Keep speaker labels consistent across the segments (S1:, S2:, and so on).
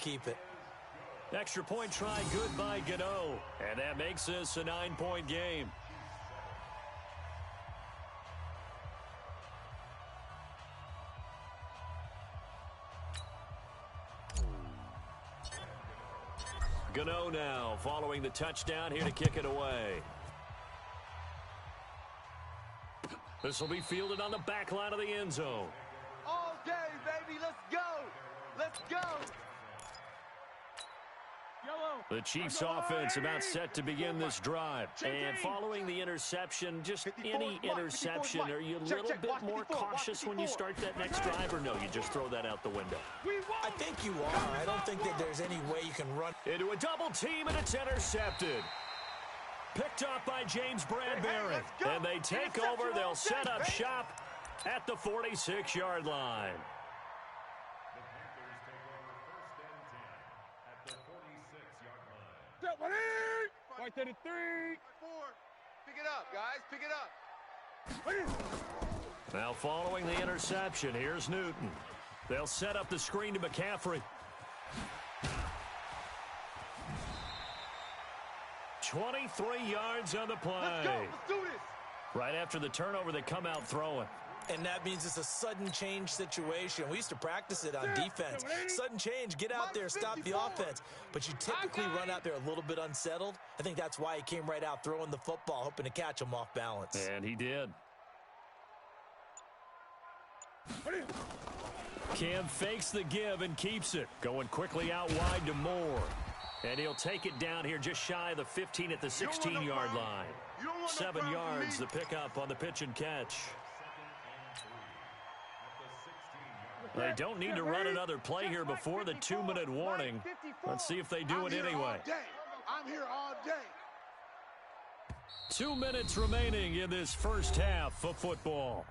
S1: keep it.
S2: Extra point try good by Gano. And that makes this a 9-point game. Gano now following the touchdown here to kick it away. This will be fielded on the back line of the end zone.
S3: All day, baby. Let's go. Let's go.
S2: The Chiefs offense about set to begin this drive. And following the interception, just any interception, are you a little bit more cautious when you start that next drive, or no, you just throw that out the window?
S1: I think you are. I don't think that there's any way you can run
S2: into a double team, and it's intercepted. Picked up by James Bradbury. And they take over. They'll set up shop at the 46-yard line.
S3: Right to the 3. 4. Pick it up, guys. Pick it up.
S2: Now following the interception, here's Newton. They'll set up the screen to McCaffrey. 23 yards on the play.
S3: Let's go. Let's do this.
S2: Right after the turnover, they come out throwing.
S1: And that means it's a sudden change situation. We used to practice it on defense. Sudden change, get out there, stop the offense. But you typically run out there a little bit unsettled. I think that's why he came right out throwing the football, hoping to catch him off balance.
S2: And he did. Cam fakes the give and keeps it. Going quickly out wide to Moore. And he'll take it down here just shy of the 15 at the 16-yard line. 7 yards, the pickup on the pitch and catch. They don't need to run another play here before the 2-minute warning. Let's see if they do it anyway.
S3: I'm here all day.
S2: 2 minutes remaining in this first half of football.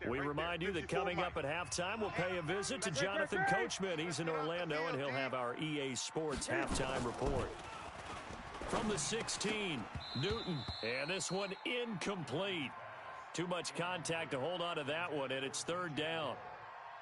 S2: We remind you that coming up at halftime, we'll pay a visit to Jonathan Coachman. He's in Orlando, and he'll have our EA Sports halftime report. From the 16, Newton, and this one incomplete. Too much contact to hold on to that one, and it's third down.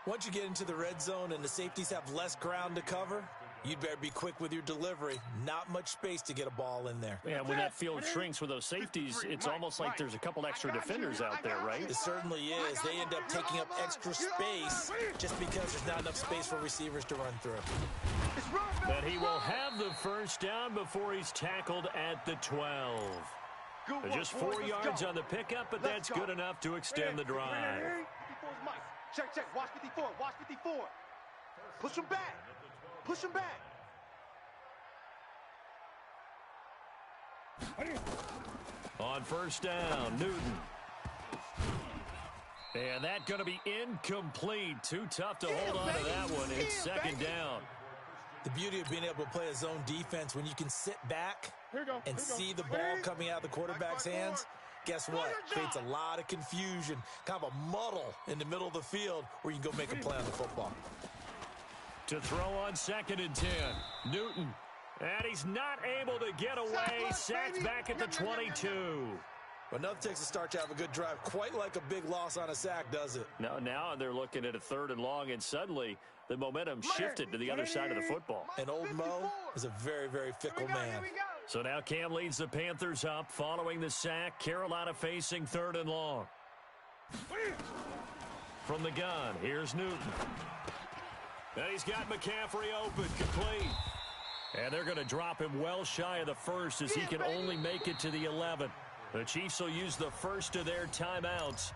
S1: Once you get into the red zone and the safeties have less ground to cover, you'd better be quick with your delivery. Not much space to get a ball in there.
S2: Yeah, when that field shrinks with those safeties, it's almost like there's a couple extra defenders out there, right?
S1: It certainly is. They end up taking up extra space just because there's not enough space for receivers to run through.
S2: But he will have the first down before he's tackled at the 12. Just 4 yards on the pickup, but that's good enough to extend the drive.
S3: Check. Watch 54. Watch 54. Push him back. Push him back.
S2: On first down, Newton. And that's going to be incomplete. Too tough to hold on to that one. It's second down.
S1: The beauty of being able to play a zone defense, when you can sit back and see the ball coming out of the quarterback's hands, guess what? Creates a lot of confusion, kind of a muddle in the middle of the field where you can go make a play on the football.
S2: To throw on 2nd and 10, Newton. And he's not able to get away. Sacked back at the 22.
S1: But nothing takes a start to have a good drive, quite like a big loss on a sack, does it?
S2: Now they're looking at a 3rd and long, and suddenly the momentum shifted to the other side of the football.
S1: And old Mo is a very, very fickle man.
S2: So now Cam leads the Panthers up following the sack. Carolina facing 3rd and long. From the gun, here's Newton. And he's got McCaffrey open, complete. And they're going to drop him well shy of the first as he can only make it to the 11. The Chiefs will use the first of their timeouts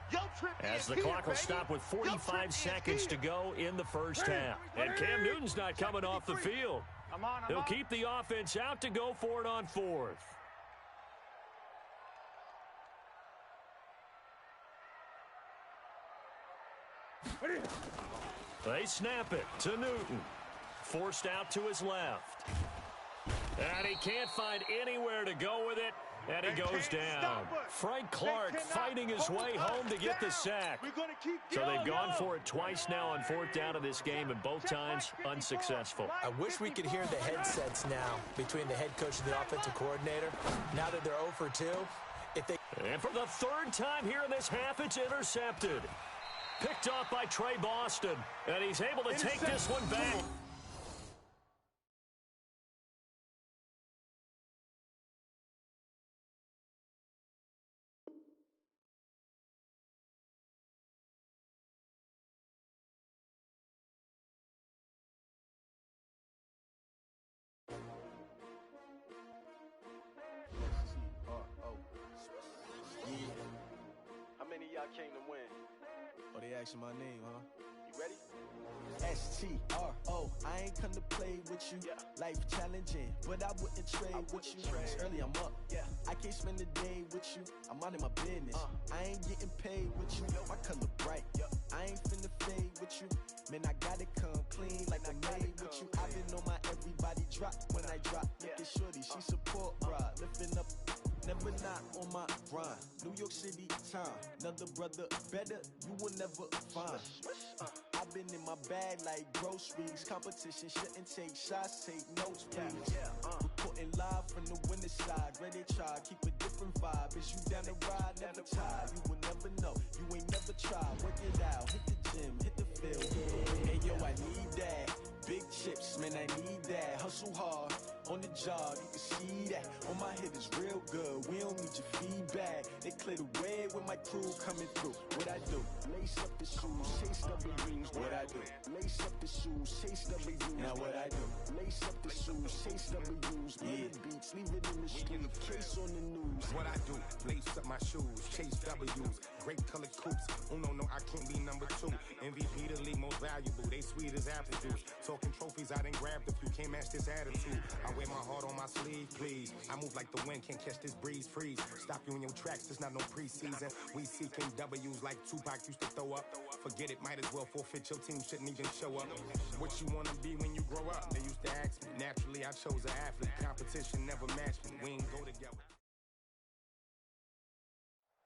S2: as the clock will stop with 45 seconds to go in the first half. And Cam Newton's not coming off the field. He'll keep the offense out to go for it on 4th. They snap it to Newton. Forced out to his left. And he can't find anywhere to go with it. And he goes down. Frank Clark fighting his way home to get the sack. So they've gone for it twice now on 4th down in this game, and both times unsuccessful.
S1: I wish we could hear the headsets now between the head coach and the offensive coordinator. Now that they're 0 for 2,
S2: And for the third time here in this half, it's intercepted. Picked off by Trey Boston, and he's able to take this one back.
S4: How many of y'all came to win?
S5: Oh, they asking my name, huh?
S4: You ready?
S5: S-T-R-O, I ain't come to play with you.
S4: Yeah.
S5: Life challenging, but I wouldn't trade with you. It's early, I'm up.
S4: Yeah.
S5: I can't spend the day with you. I'm out of my business. I ain't getting paid with you. My color bright. I ain't finna fade with you. Man, I gotta come clean like I made with you. I've been on my everybody drop when I drop. Look at shorty, she support ride. Lifting up, never not on my grind. New York City time, another brother better, you will never find. I've been in my bag like groceries. Competition shouldn't take shots, take notes, please. Reporting live from the winter side. Ready to try, keep a different vibe. Is you down the ride, never tired. You will never know, you ain't never tried. Work it out, hit the gym, hit the field. Hey yo, I need that. Big chips, man, I need that. Hustle hard, on the job, you can see that. On my head is real good, we don't need your feedback. They clear the way with my crew coming through. What I do? Lace up the shoes, chase W's. What I do? Lace up the shoes, chase W's. Now what I do? Lace up the shoes, chase W's. Yeah, beats, leave it in the street, case on the news.
S6: What I do? Lace up my shoes, chase W's. Great colored coops. Oh no, I can't be number 2. MVP the league most valuable. They sweet as apple juice. Talking trophies, I done grabbed a few. Can't match this attitude. I wear my heart on my sleeve, please. I move like the wind, can't catch this breeze, freeze. Stop you in your tracks, there's not no preseason. We seeking W's like Tupac used to throw up. Forget it, might as well forfeit. Your team shouldn't even show up. What you wanna be when you grow up? They used to ask me. Naturally, I chose an athlete. Competition never matched me. We ain't go together.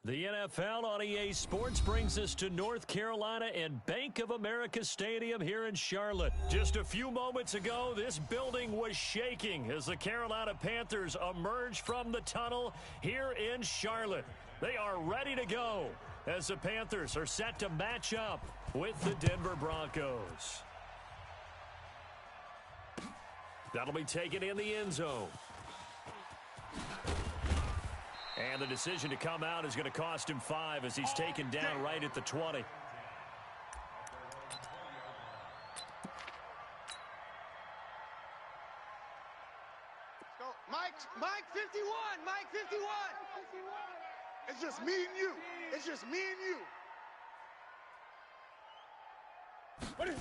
S2: The NFL on EA Sports brings us to North Carolina and Bank of America Stadium here in Charlotte. Just a few moments ago, this building was shaking as the Carolina Panthers emerged from the tunnel here in Charlotte. They are ready to go as the Panthers are set to match up with the Denver Broncos. That'll be taken in the end zone. And the decision to come out is going to cost him 5 as he's taken down right at the 20.
S3: Let's go. Mike 51. Mike 51. It's just me and you. It's just me and you.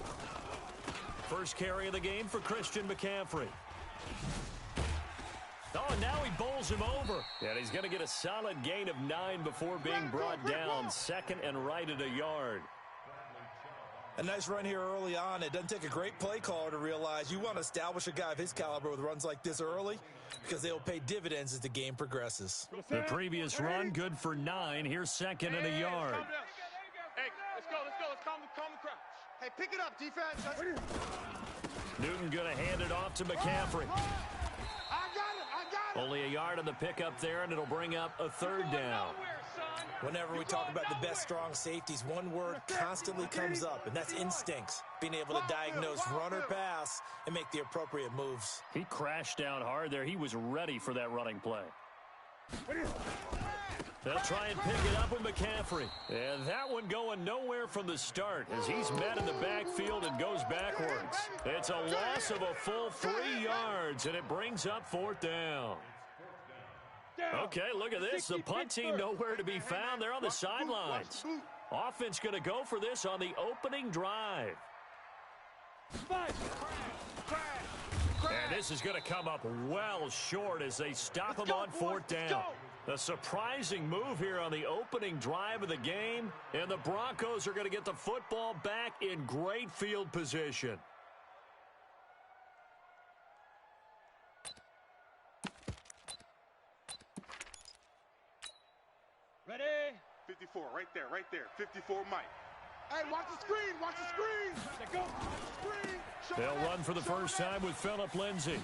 S2: First carry of the game for Christian McCaffrey. Oh, and now he bowls him over. And he's going to get a solid gain of 9 before being brought down. Second and right at a yard.
S1: A nice run here early on. It doesn't take a great play caller to realize you want to establish a guy of his caliber with runs like this early because they'll pay dividends as the game progresses.
S2: The previous run good for 9. Here's second and a yard.
S3: Hey, let's go. Let's calm the crowd. Hey, pick it up, defense.
S2: Newton going to hand it off to McCaffrey. Only a yard on the pickup there, and it'll bring up a third down.
S1: Whenever we talk about the best strong safeties, one word constantly comes up, and that's instincts. Being able to diagnose run or pass and make the appropriate moves.
S2: He crashed down hard there. He was ready for that running play. They'll try and pick it up with McCaffrey. And that one going nowhere from the start as he's met in the backfield and goes backwards. It's a loss of a full 3 yards, and it brings up fourth down. Okay, look at this. The punt team nowhere to be found. They're on the sidelines. Offense going to go for this on the opening drive. And this is going to come up well short as they stop him on fourth down. A surprising move here on the opening drive of the game, and the Broncos are going to get the football back in great field position.
S3: Ready? 54, right there. 54, Mike. Hey, watch the screen. Let's go. Screen.
S2: They'll run for the first time with Phillip Lindsay.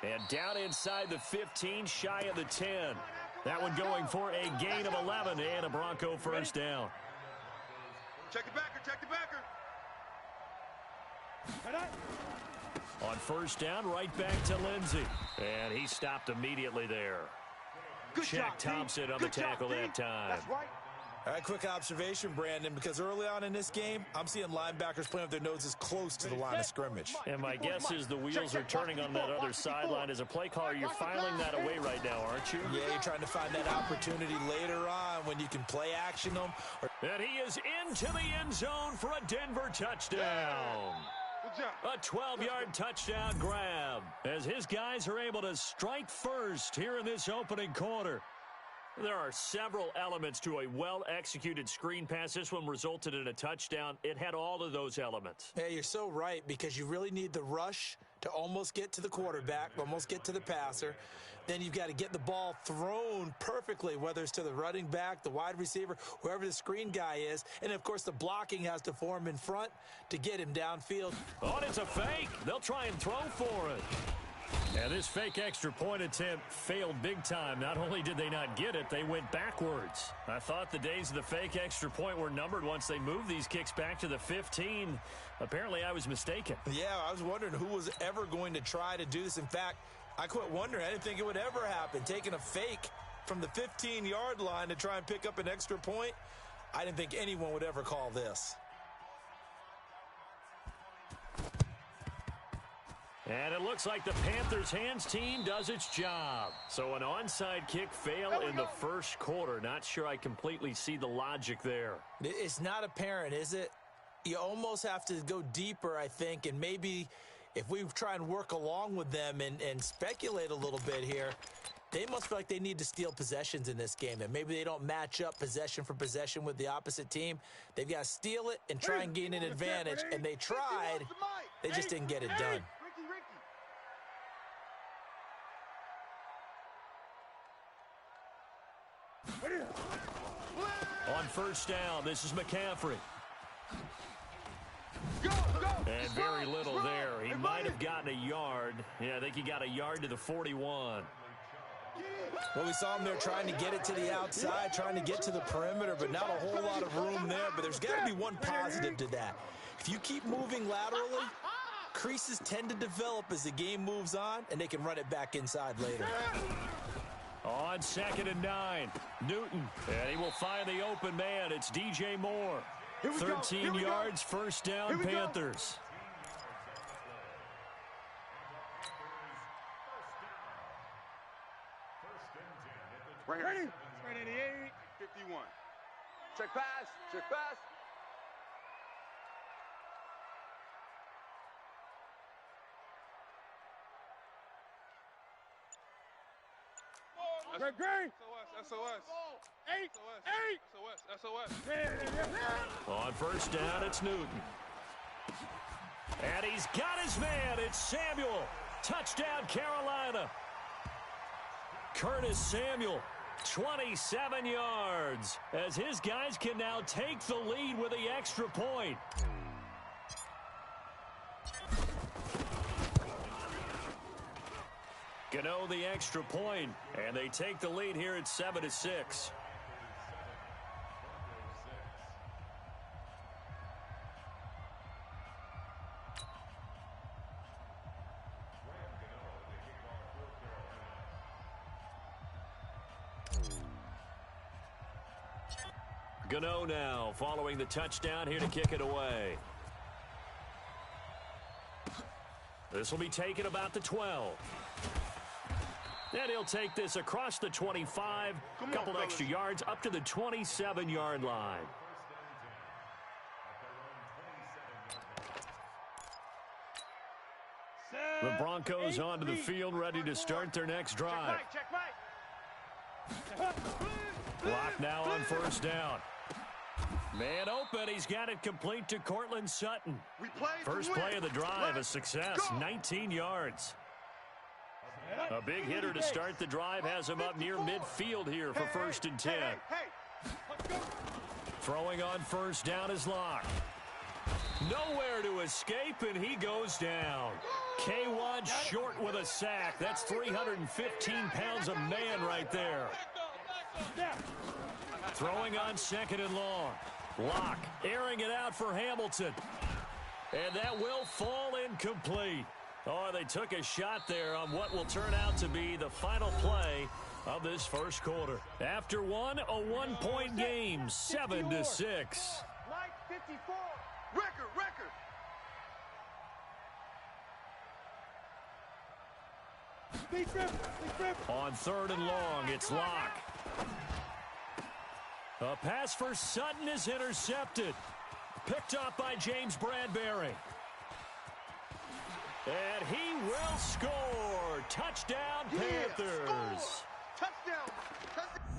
S2: And down inside the 15, shy of the 10. That one going for a gain of 11 and a Bronco first down.
S3: Check the backer, check the backer.
S2: On first down, right back to Lindsey. And he stopped immediately there.
S3: Good
S2: Shaq
S3: job,
S2: Thompson on the tackle that time.
S3: That's right.
S1: All right, quick observation, Brandon, because early on in this game, I'm seeing linebackers playing with their noses close to the line of scrimmage.
S2: And my guess is the wheels are turning on that other sideline. As a play caller, you're filing that away right now, aren't you?
S1: Yeah, you're trying to find that opportunity later on when you can play action them.
S2: And he is into the end zone for a Denver touchdown. A 12-yard touchdown grab as his guys are able to strike first here in this opening quarter. There are several elements to a well-executed screen pass. This one resulted in a touchdown. It had all of those elements.
S1: Yeah, you're so right, because you really need the rush to almost get to the quarterback, almost get to the passer. Then you've got to get the ball thrown perfectly, whether it's to the running back, the wide receiver, whoever the screen guy is. And, of course, the blocking has to form in front to get him downfield.
S2: Oh, and it's a fake. They'll try and throw for it. And this fake extra point attempt failed big time. Not only did they not get it, they went backwards. I thought the days of the fake extra point were numbered once they moved these kicks back to the 15. Apparently, I was mistaken.
S1: Yeah, I was wondering who was ever going to try to do this. In fact, I quit wondering. I didn't think it would ever happen. Taking a fake from the 15-yard line to try and pick up an extra point, I didn't think anyone would ever call this.
S2: And it looks like the Panthers' hands team does its job. So an onside kick fail in the first quarter. Not sure I completely see the logic there.
S1: It's not apparent, is it? You almost have to go deeper, I think, and maybe if we try and work along with them and speculate a little bit here, they must feel like they need to steal possessions in this game. And maybe they don't match up possession for possession with the opposite team. They've got to steal it and try and gain an advantage. And they tried. They just didn't get it done.
S2: On first down, this is McCaffrey. And very little there. He might have gotten a yard. Yeah, I think he got a yard to the 41.
S1: Well, we saw him there trying to get it to the outside, trying to get to the perimeter, but not a whole lot of room there. But there's got to be one positive to that. If you keep moving laterally, creases tend to develop as the game moves on, and they can run it back inside later.
S2: On 2nd and 9, Newton, and he will find the open man. It's DJ Moore. 13 yards, first down, Panthers.
S3: Ready. 88. 51. Check pass. Check pass. Great. SOS. Eight. SOS.
S2: On first down, it's Newton. And he's got his man. It's Samuel. Touchdown, Carolina. Curtis Samuel, 27 yards, as his guys can now take the lead with the extra point. Gano the extra point, and they take the lead here at 7-6. Gano now following the touchdown here to kick it away. This will be taken about the 12. And he'll take this across the 25, a couple extra yards up to the 27-yard line. The Broncos onto the field, ready to start their next drive. Block now on first down. Man open, he's got it complete to Cortland Sutton. First play of the drive, a success, 19 yards. A big hitter to start the drive has him up near midfield here for 1st and 10. Throwing on first down is Locke. Nowhere to escape, and he goes down. K1 short with a sack. That's 315 pounds of man right there. Throwing on second and long. Locke airing it out for Hamilton. And that will fall incomplete. Oh, they took a shot there on what will turn out to be the final play of this first quarter. After one, a one-point game, 7-6.
S3: Mike 54. Record.
S2: On third and long, it's Locke. A pass for Sutton is intercepted. Picked up by James Bradbury. And he will score. Touchdown, Panthers.
S3: Score. Touchdown.